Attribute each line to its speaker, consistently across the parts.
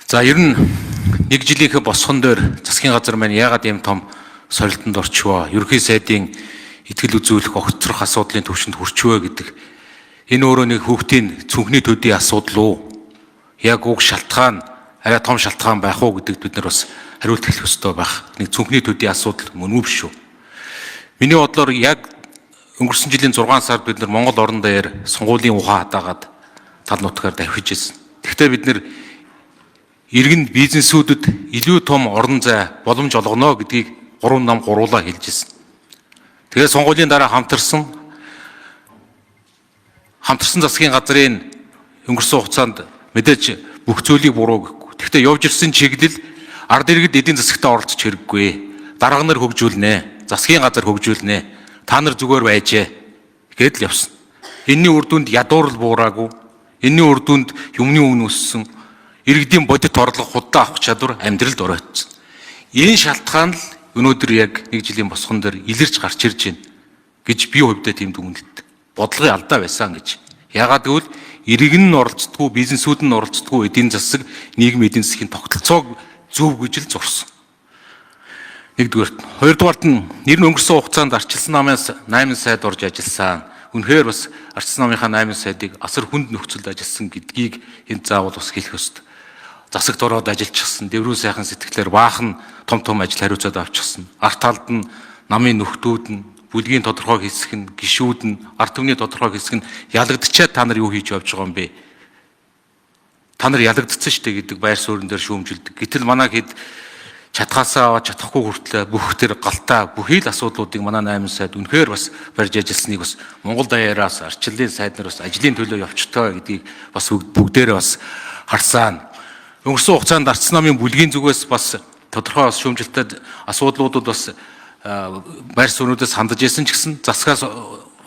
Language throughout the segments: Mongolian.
Speaker 1: За ер нь нэг жилийнхээ босгон дээр засгийн газар маань яагаад ийм том сорилтонд орчвоо? Ерөнхий сайдын итгэл үзүүлэх огцрох асуудлын түвшинд хүрчвээ гэдэг. Энэ өөрөө нэг хүүхдийн цүнхний төдий асуудал уу? Яг уг шалтгаан арай том шалтгаан байх уу гэдэгт бид нар бас хариулт хэлэх ёстой байх. Нэг цүнхний төдий асуудал мөн үү биш үү? Миний бодлоор яг өнгөрсөн жилийн 6 сард бид нар Монгол орон даяар сонгуулийн ухаан хадаагаад тал нутгаар давхиж ирсэн. Гэхдээ бид нар иргэн бизнесүүдэд илүү том орон зай боломж олгоно гэдгийг 3 нам гуруулаа хэлж ирсэн. Тэгээд сонгуулийн дараа хамтарсан засгийн газрын өнгөрсөн хугацаанд мэдээж бүх зүйлийг буруу гэхгүй. Гэхдээ явж ирсэн чиглэл ард иргэд эдийн засагтаа оролцож хэрэггүй. Дарга нар хөгжүүлнэ. Засгийн газар хөгжүүлнэ. Та нар зүгээр байжээ гэд л явсан. Энийний үр дүнд ядуурл буураагүй. Энийний үр дүнд юмны өмнө өссөн. Иргэдийн бодит орлого худалдаа авах чадвар амьдралд оройтсон. Энэ шалтгаан л өнөөдөр яг нэг жилийн босгон дээр илэрч гарч ирж байна гэж би хувьдаа тийм дүгнэлт. Бодлогын алдаа байсан гэж. Яагаад гэвэл иргэн нь оролцдоггүй, бизнесүүд нь оролцдоггүй эдийн засаг, нийгмийн эдийн засгийн тогтолцоог зөв гэж л зурсан. Нэгдүгээрт. Хоёрдугаарт нь нэр нь өнгөрсөн хугацаанд арчилсан намын 8 сайд орж ажилласан. Үнэхээр бас арчилсан намынхаа 8 сайдыг асар хүнд нөхцөлд ажилласан гэдгийг энд заавал бас хэлэх ёстой. Засагт ороод ажиллачихсан, дэврүү сайхан сэтгэлээр баахан том ажил хариуцаад авчихсан. Арт талд нь намын нөхдүүд нь, бүлгийн тодорхой хэсэг нь, гишүүд нь, ард түмний тодорхой хэсэг нь ялагдчихад та нар юу хийж явж байгаа юм бэ? Та нар ялагдсан шүү дээ гэдэг байр суурин дээр шүүмжилдэг. Гэтэл манай хэд чадхаасаа аваад чадахгүй хүртэл бүх тэр галтаа бүхий л асуудлуудыг манай 8 сайд үнэхээр бас барьж ажилласныг бас Монгол даяараас арчлалын сайд нар бас ажлын төлөө явчихтаа гэдгийг бас бүгдээрээ бас харсан. Өнгөрсөн хугацаанд арчилсан намын бүлгийн зүгээс бас тодорхой бас шүүмжилтэд асуудлуудад бас байр сууринуудаас хандаж исэн ч гэсэн засгаас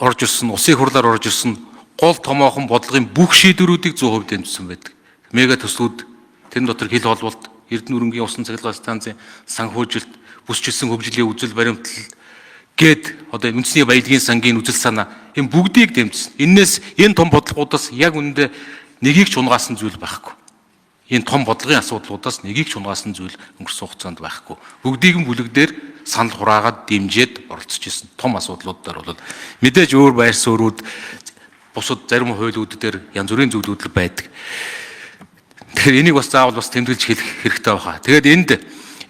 Speaker 1: орж ирсэн, улсын хурлаар орж ирсэн гол томоохон бодлогын бүх шийдвэрүүдийг 100% дэмжсэн байдаг. Мега төслүүд, тэр дотор хил холболт, Эрдэнэ өрөнгийн усан цахилгаан станцын санхүүжилт, бүсчилсэн хөгжлийн үзэл баримтлал гээд одоо үндэсний баялагын сангийн үзэл санаа энэ бүгдийг дэмжсэн. Энээс энэ том бодлогоудаас яг үнэндээ нэгийг ч унгаасан зүйл байхгүй. Энэ том бодлогын асуудлуудаас нэгийг ч унгаасан зүйл өнгөрсөн хугацаанд байхгүй. Бүгдийг нь бүлэгдээр санал хураагаад дэмжиж оролцож исэн том асуудлуудаар бол мэдээж өөр байр суурьуд бусад зарим хуйлууд дээр янз бүрийн зүйлүүд л байдаг. Тэгэхээр энийг бас заавал бас тэмдэглэж хэлэх хэрэгтэй байна. Тэгээд энд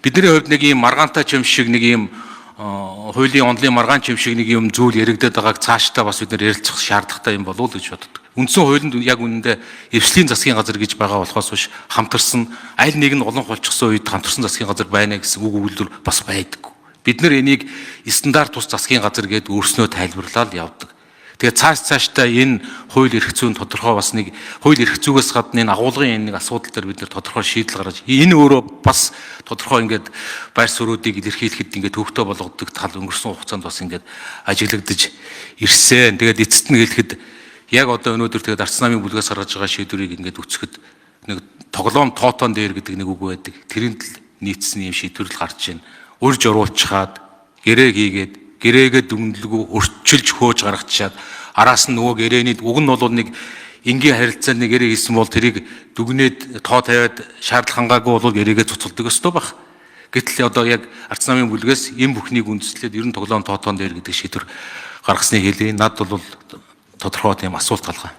Speaker 1: бидний хувьд нэг ийм маргаантай ч юм шиг нэг ийм хуулийн онлын маргаан ч юм шиг нэг юм зүйл яригдаад байгааг цаашдаа бас бид нэр ярилцах шаардлагатай юм болов уу гэж боддог. Үндсэн хуулинд яг үнэндээ эвслийн засгийн газар гэж байгаа болохоос биш хамтарсан аль нэг нь олон холчсон үед хамтарсан засгийн газар байна гэсэн үг өгүүлбэр бас байдаг. Бид нар энийг стандарт тус засгийн газар гэдээ өөрснөө тайлбарлаад явдаг. Тэгээд цаашдаа энэ хууль эрх зүйн тодорхой бас нэг хууль эрх зүйгээс гадна энэ агуулгын нэг асуудал дээр бид нар тодорхой шийдэл гаргаж энэ өөрөө бас тодорхой ингээд байр суурьуудыг илэрхийлэхэд ингээд төвхтөө болгодог тал өнгөрсөн хугацаанд бас ингээд ажиглагдаж ирсэн. Тэгээд эцэст нь хэлэхэд яг одоо өнөөдөр тэгээд арчилсан намын бүлгээс гаргаж байгаа шийдвэрийг ингээд үцхэд нэг тоглоом тоотон дээр гэдэг нэг үг байдаг. Тэрэнд л нийцсэн юм шийдвэр л гарч ийн. Урьж оруулчихад гэрээ хийгээд гэрээгээ дүнлэгөө өрчилж хөөж гаргачаад араас нь нөгөө гэрээний уг нь бол нэг энгийн харилцааны гэрээ хийсэн бол тэрийг дүгнээд тоо тавиад шаардлага хангаагүй бол гэрээгээ цуцалдаг өстой баг. Гэтэл одоо яг арчилсан намын бүлгээс энэ бүхнийг үндэслээд ер нь тоглоом тоотон дээр гэдэг шийдвэр гаргасныг хэлээ. Над бол тодорхой тийм асуулт галгаа.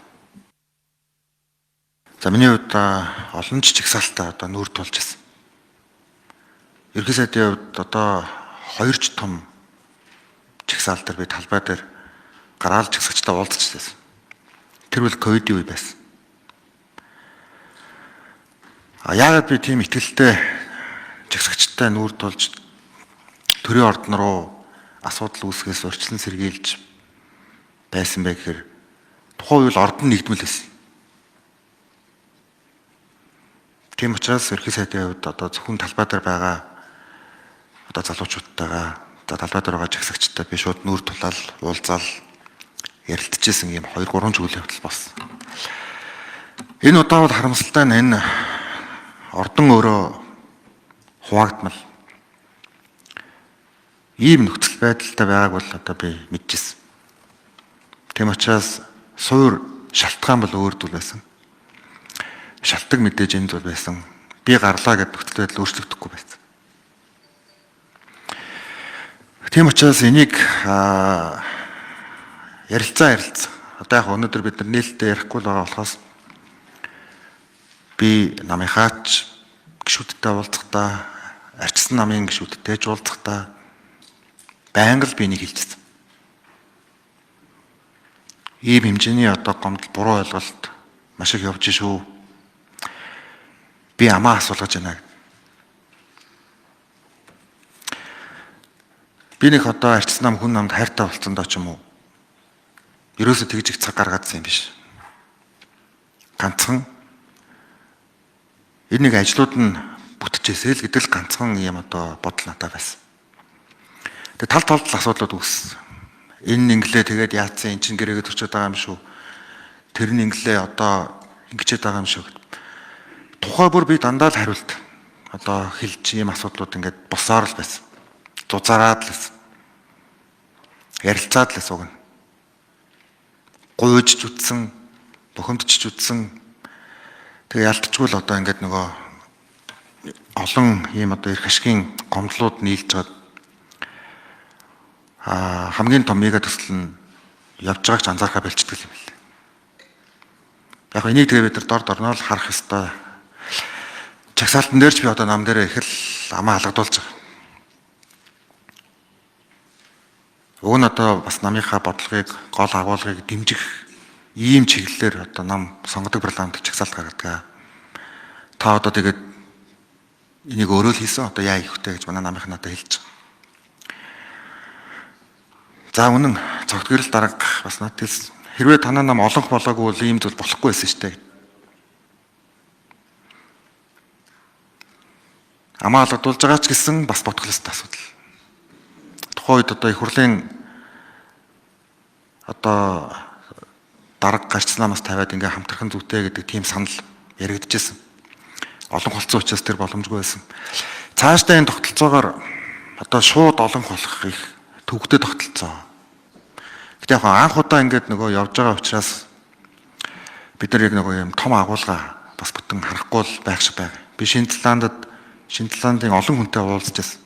Speaker 2: За миний хувьд олон жагсаалтаа одоо нүүр тулж ирсэн. Ерөнхий сайдын хувьд одоо 2 том жагсаалт төр би талбай дээр гараал жагсагчтай уулзчихсан. Тэр бол ковидын үе байсан. Яагаад би тийм ихтгэлтэй жагсагчтай нүүр тулж төрийн ордон руу асуудал үүсгээс урьдчилан сэргийлж байсан бэ гэхээр тухайн үйл ордон нэгдмэл байсан. Тийм учраас ерөнхий сайдын хувьд одоо зөвхөн талбай дээр байгаа одоо залуучуудтайгаа талбай дээр байгаа жагсагчтай би шууд нүүр тулаал уулзаал ярилцчихсэн юм 2-3 зүйл явдал болсон. Энэ удаа бол харамсалтай нь энэ ордон өөрөө хуваагдмал ийм нөхцөл байдалтай байгааг бол одоо би мэдчихсэн. Тийм учраас суур шалтгаан бол өөр зүйл байсан. Шалтгаан мэдээж энд бол байсан. би гарлаа гэдэг нөхцөл байдал өөрчлөгдөхгүй байсан. Тийм учраас энийг ярилцаа. Одоо яг өнөөдөр бид нар нээлттэй ярихгүй л байгаа болохоос би намынхаач гишүүдтэй уулзахдаа, арчсан намын гишүүдтэй ч уулзахдаа байнга л би энийг хэлчихсэн. Ийм хэмжээний одоо гомдол, буруу ойлголт маш их явж шүү. Би амаа асуулгаж байна. Би нэг одоо арчсан нам хүн намд хайртай болцсон доо ч юм уу. Ерөөсө тэгж их цаг гаргаадсан юм биш. Ганцхан энэ нэг ажлууд нь бүтчихээсэй л гэдэг л ганцхан юм одоо бодол надад байсан. Тэгээ тал талд л асуудлууд үүссэн. Энэ инглээ тэгээд яатсан эн чин гэрээгээ төрчөөд байгаа юм шүү. Тэр нь инглээ одоо ингэчээд байгаа юм шүү. Тухай бүр би дандаа л хариулт. Одоо хэлж ийм асуудлууд ингээд босоор л байсан. Зузараад л байсан. Ярилцаад л байсан уг нь. Гуйж үтсэн, бухимдч үтсэн. Тэгээ ялтчгүй л одоо ингээд нөгөө олон ийм одоо эрх ашигын гомдлууд нийлж чад хамгийн том мега төсөл нь явж байгааг ч анзаархаа болчихдог юм байна. Яг энийг тэгээ бид нар дор дорноо л харах ёстой. Чагсаалтан дээр ч би одоо нам дээр их л амаа халагдуулж байгаа. Уг нь одоо бас намынхаа бодлогыг, гол агуулгыг дэмжих ийм чиглэлээр одоо нам сонгодог парламент чагсаалт гаргадаг. Та одоо тэгээд энийг өөрөө л хийсэн одоо яа ихтэй гэж манай намынх надад хэлж байгаа. За үнэн цогтгөрөл дарга бас надад хэлсэн. Хэрвээ танаа нам олонх болоогүй бол ийм зүйл болохгүй байсан шүү дээ. Амаа алдуулж байгаа ч гэсэн бас бодох ёстой асуудал. Тухайн үед одоо их хурлын одоо дарга гарч намаас тавиад ингээ хамтрахын зүйтэй гэдэг тийм санал яригдчихсэн. Олон холцсон учраас тэр боломжгүй байсан. Цаашдаа энэ тогтолцоогоор одоо шууд олон болох их төвөгтэй тогтолцоо. Гэтэ яг анх удаа ингээд нөгөө явж байгаа учраас бид нар яг нөгөө юм том агуулга бас бүтэн харахгүй л байх шиг байна. Би Шинзландын олон хүнтэй уулзж байсан.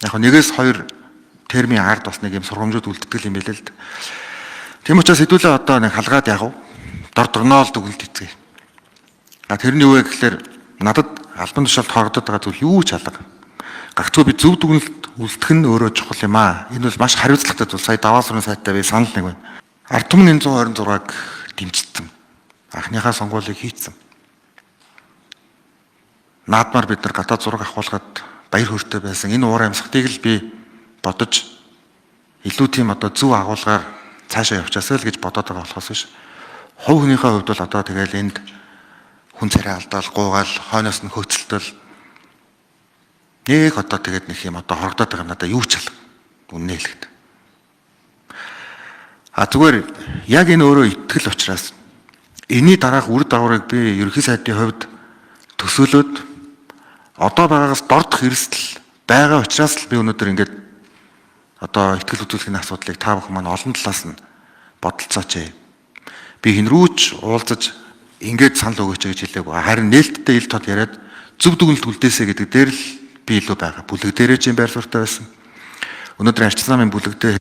Speaker 2: Яг нэгээс хоёр термийн ард бас нэг юм сургамжууд үлддэг юм билээ л дээ. Тийм учраас хэдүүлээ одоо нэг халгаад яг дор дорноо л дүгнэлт хийцгээе. Тэрний юу вэ гэхээр надад албан тушаалд хорогдоод байгаа зүйл юу ч алга. Гагцгүй би зөв дүгнэлт үлдэх нь өөрөө чухал юм аа. Энэ бол маш хариуцлагатай зүйл. Сая даваа сурын сайттай би санал нэг байна. Ард түмэн 126-г дэмжсэн. Анхныхаа сонгуулийг хийцэн. Наадмаар бид нар гадаад зураг авахулгаад баяр хөөртэй байсан. Энэ уур амьсгатыг л би бодож илүү тийм одоо зөв агуулгаар цаашаа явчаасаа л гэж бодоод байгаа болохоос биш. Хувь хүнийхээ хувьд бол одоо тэгэл энд хүн царай алдаал, гуугаал, хойноос нь хөөцөлтөл нэг одоо тэгээд нэг юм одоо хорогдоод байгаа надаа юу ч алга. Үннээ хэлэхэд. Зүгээр яг энэ өөрөө итгэл учраас энэний дараах үр дагаврыг би ерөнхий сайдын хувьд төсөөлөд одоо байгаагаас дордох эрсдэл байгаа учраас л би өнөөдөр ингээд одоо ихтгэл үзүүлэхний асуудлыг та бүхэн маань олон талаас нь бодолцооч. Би хинрүүч уулзаж ингээд санал өгөөч гэж хэлээгүй. Харин нээлттэй ил тод яриад зөв дүгнэлт үлдээсэй гэдэг дээр л би илүү байгаа. Бүлэг дээрээ ч юм байр суурьтай байсан. Өнөөдөр арчсан намын бүлэг дээр